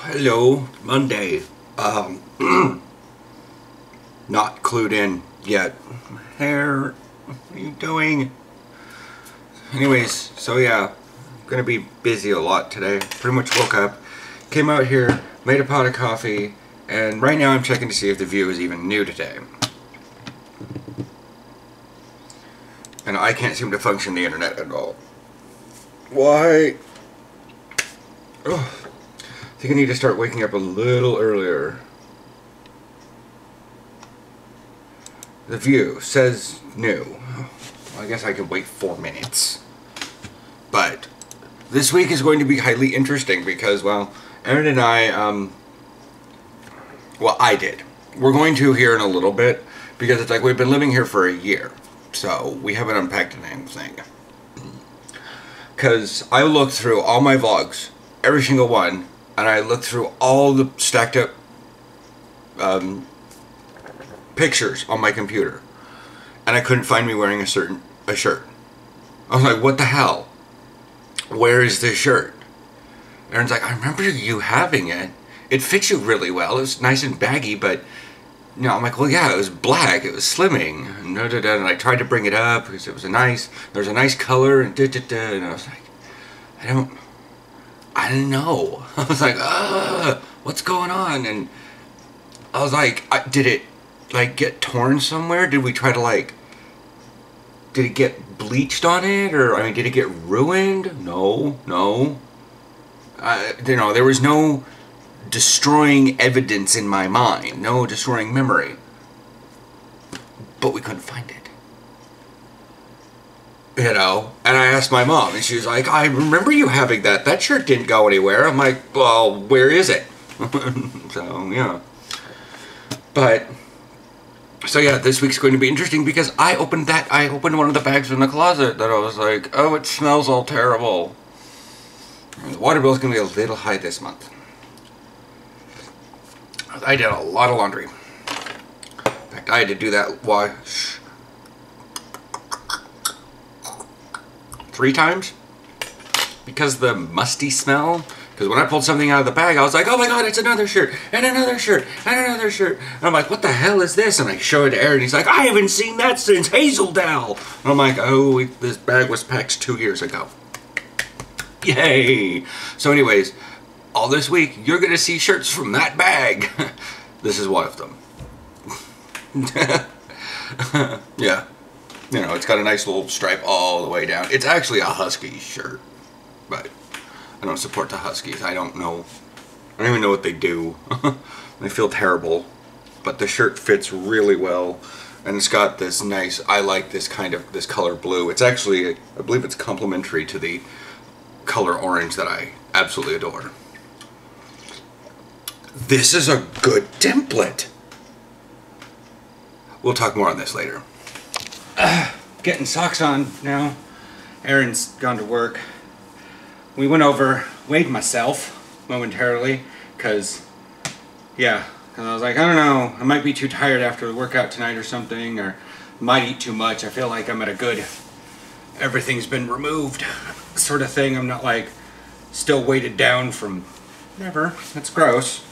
Hello, Monday. Not clued in yet. Hair, what are you doing? Anyways, so yeah, I'm gonna be busy a lot today. Pretty much woke up, came out here, made a pot of coffee, and right now I'm checking to see if the view is even new today. And I can't seem to function the internet at all. Why? Oh. I think I need to start waking up a little earlier. The view says new. Well, I guess I could wait 4 minutes. But this week is going to be highly interesting because, well, Erin and I, well, I did. We're going to here in a little bit because it's like we've been living here for a year. So we haven't unpacked anything. Because I looked through all my vlogs, every single one, and I looked through all the stacked up pictures on my computer, and I couldn't find me wearing a shirt. I was like, what the hell? Where is this shirt? Aaron's like, I remember you having it. It fits you really well. It was nice and baggy, but you know, I'm like, well, yeah, it was black. It was slimming. And I tried to bring it up because it was there's a nice color, and and I was like, I didn't know. I was like, what's going on? And I was like, did it like get torn somewhere? Did we try to did it get bleached on it? Or, I mean, did it get ruined? No. There was no destroying evidence in my mind. No destroying memory. But we couldn't find it. You know, and I asked my mom, and she was like, I remember you having that. That shirt didn't go anywhere. I'm like, well, where is it? So, yeah. But, so yeah, this week's going to be interesting because I opened one of the bags in the closet that I was like, oh, it smells all terrible. And the water bill is going to be a little high this month. I did a lot of laundry. In fact, I had to do that wash 3 times because the musty smell. Because when I pulled something out of the bag, I was like, oh my god, it's another shirt and another shirt and another shirt. And I'm like, what the hell is this? And I show it to Aaron. He's like, I haven't seen that since Hazeldell. And I'm like, oh, this bag was packed 2 years ago. Yay. So anyways, all this week you're gonna see shirts from that bag. This is one of them. Yeah. You know, it's got a nice little stripe all the way down. It's actually a Husky shirt, but I don't support the Huskies. I don't even know what they do. They feel terrible, but the shirt fits really well, and it's got this nice, I like this color blue. It's actually, I believe it's complementary to the color orange that I absolutely adore. This is a good template. We'll talk more on this later. Getting socks on now. Aaron's gone to work. We went over, weighed myself momentarily, because I was like, I don't know, I might be too tired after the workout tonight or something, or might eat too much. I feel like I'm at a good, everything's been removed sort of thing. I'm not like still weighted down from whatever. That's gross.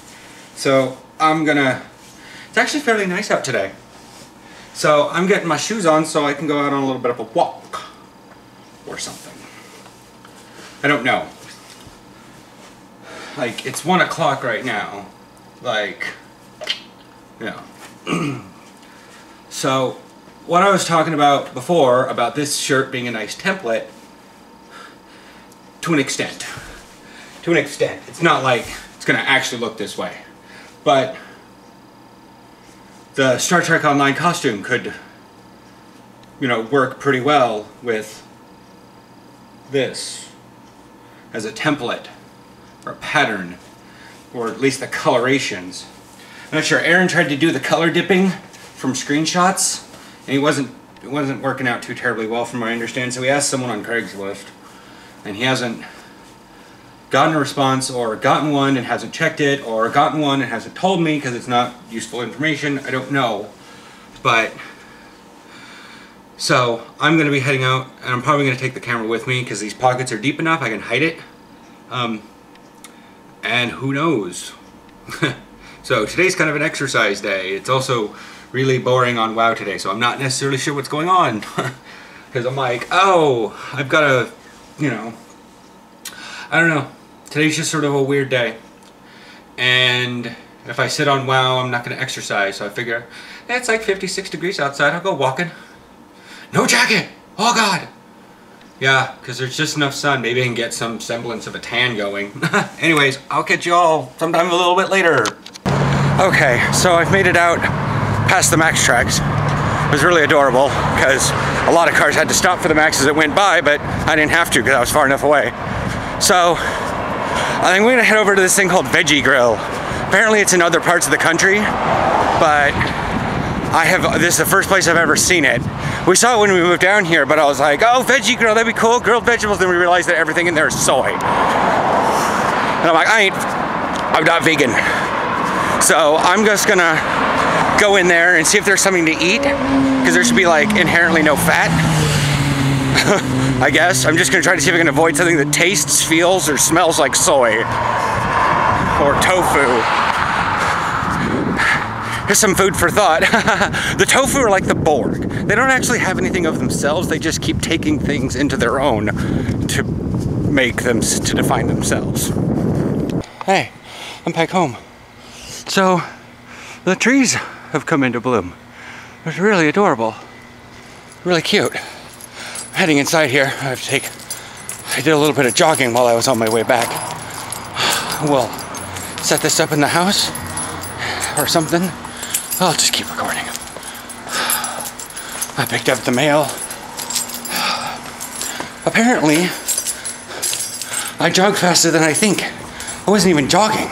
So it's actually fairly nice out today. So I'm getting my shoes on so I can go out on a little bit of a walk or something. I don't know. Like, it's 1 o'clock right now. Like, yeah. So, what I was talking about before, about this shirt being a nice template, to an extent. To an extent. It's not like it's going to actually look this way. But the Star Trek Online costume could, work pretty well with this as a template or a pattern, or at least the colorations. I'm not sure. Aaron tried to do the color dipping from screenshots, and it wasn't working out too terribly well from what I understand. So he asked someone on Craigslist, and he hasn't gotten a response, or gotten one and hasn't checked it, or gotten one and hasn't told me because it's not useful information. I don't know. But so I'm going to be heading out, and I'm probably going to take the camera with me because these pockets are deep enough I can hide it. And who knows? So today's kind of an exercise day. It's also really boring on WoW today, so I'm not necessarily sure what's going on. Because I'm like, oh, I've got to, you know, I don't know. Today's just sort of a weird day. And if I sit on WoW, I'm not going to exercise. So I figure, it's like 56 degrees outside. I'll go walking. No jacket. Oh, God. Yeah, because there's just enough sun. Maybe I can get some semblance of a tan going. Anyways, I'll catch you all sometime a little bit later. Okay, so I've made it out past the Max tracks. It was really adorable because a lot of cars had to stop for the Max as it went by, but I didn't have to because I was far enough away. So I think we're gonna head over to this thing called Veggie Grill. Apparently it's in other parts of the country, but this is the first place I've ever seen it. We saw it when we moved down here, but I was like, oh, Veggie Grill, that'd be cool, grilled vegetables. Then we realized that everything in there is soy. And I'm like, I'm not vegan. So I'm just gonna go in there and see if there's something to eat, because there should be like inherently no fat. I guess. I'm just gonna try to see if I can avoid something that tastes, feels, or smells like soy. Or tofu. Here's some food for thought. The tofu are like the Borg. They don't actually have anything of themselves, they just keep taking things into their own to make them, to define themselves. Hey, I'm back home. So, the trees have come into bloom. It's really adorable. Really cute. I'm heading inside here. I did a little bit of jogging while I was on my way back. We'll set this up in the house or something. I'll just keep recording. I picked up the mail. Apparently, I jog faster than I think. I wasn't even jogging.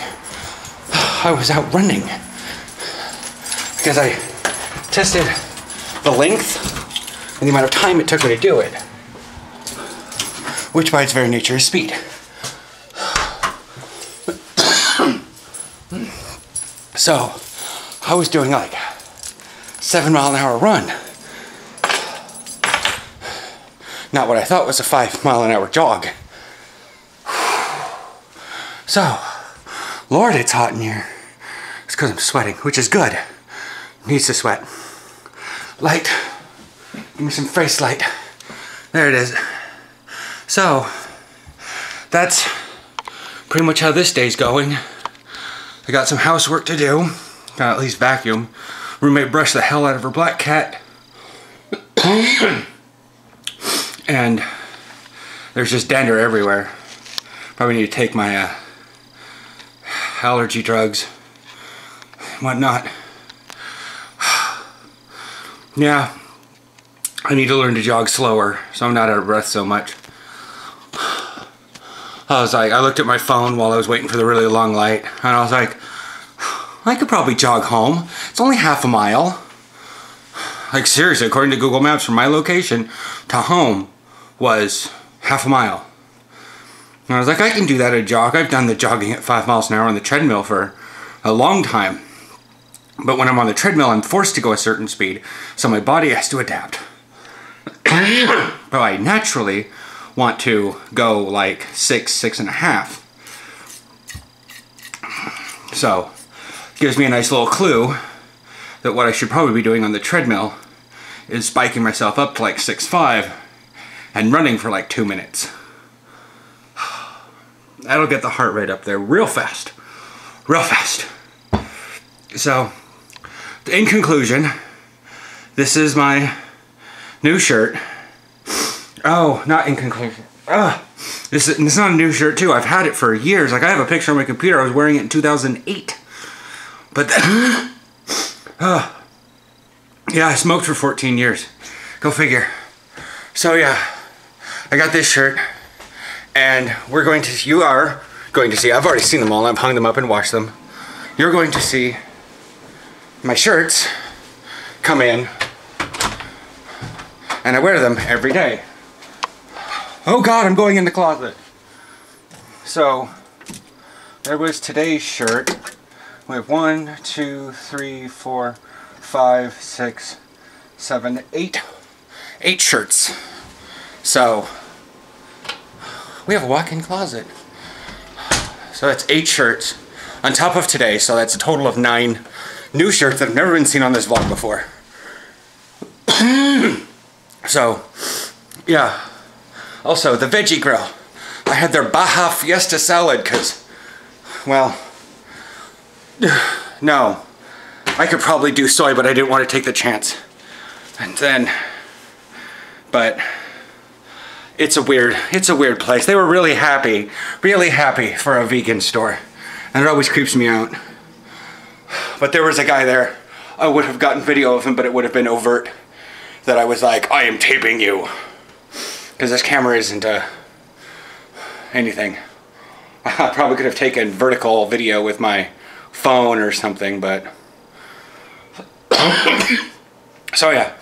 I was out running. Because I tested the length and the amount of time it took me to do it. Which by its very nature is speed. So, I was doing like 7 mile an hour run. Not what I thought was a 5 mile an hour jog. So, Lord, it's hot in here. It's because I'm sweating, which is good. Needs to sweat. Light. Give me some face light. There it is. So, that's pretty much how this day's going. I got some housework to do. Gotta at least vacuum. Roommate brushed the hell out of her black cat. And there's just dander everywhere. Probably need to take my allergy drugs and whatnot. Yeah, I need to learn to jog slower so I'm not out of breath so much. I looked at my phone while I was waiting for the really long light, and I was like, I could probably jog home. It's only half a mile. Like seriously, according to Google Maps, from my location to home was half a mile. And I was like, I can do that at a jog. I've done the jogging at 5 miles an hour on the treadmill for a long time. But when I'm on the treadmill, I'm forced to go a certain speed, so my body has to adapt. But I naturally want to go like 6.5. So, it gives me a nice little clue that what I should probably be doing on the treadmill is spiking myself up to like 6.5 and running for like 2 minutes. That'll get the heart rate up there real fast. Real fast. So, in conclusion, this is my new shirt. Oh, not in conclusion. This is not a new shirt too. I've had it for years. Like I have a picture on my computer. I was wearing it in 2008. But yeah, I smoked for 14 years. Go figure. So yeah, I got this shirt, and you are going to see. I've already seen them all. I've hung them up and washed them. You're going to see my shirts come in, and I wear them every day. Oh God, I'm going in the closet. So there was today's shirt. We have 1, 2, 3, 4, 5, 6, 7, 8 shirts. So we have a walk-in closet. So that's 8 shirts on top of today. So that's a total of 9 new shirts that have never been seen on this vlog before. So, yeah. Also, the Veggie Grill. I had their Baja Fiesta salad because, well, no. I could probably do soy, but I didn't want to take the chance. And then, but it's a weird place. They were really happy for a vegan store. And it always creeps me out. But there was a guy there. I would have gotten video of him, but it would have been overt that I was like, I am taping you. Because this camera isn't anything. I probably could have taken vertical video with my phone or something, but... So yeah,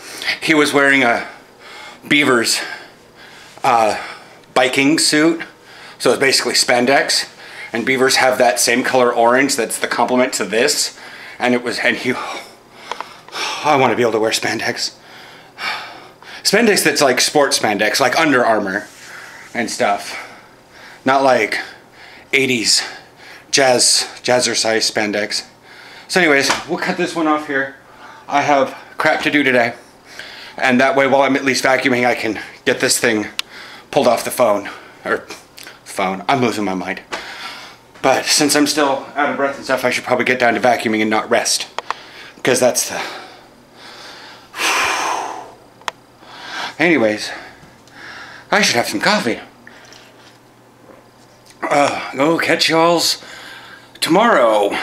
he was wearing a Beaver's biking suit. So it's basically spandex. And Beavers have that same color orange that's the complement to this. And it was, and he... I want to be able to wear spandex. Spandex that's like sports spandex, like Under Armour and stuff. Not like 80s jazzercise spandex. So anyways, we'll cut this one off here. I have crap to do today. And that way, while I'm at least vacuuming, I can get this thing pulled off the phone. Or phone. I'm losing my mind. But since I'm still out of breath and stuff, I should probably get down to vacuuming and not rest. Because that's the... Anyways, I should have some coffee. Go catch y'all's tomorrow.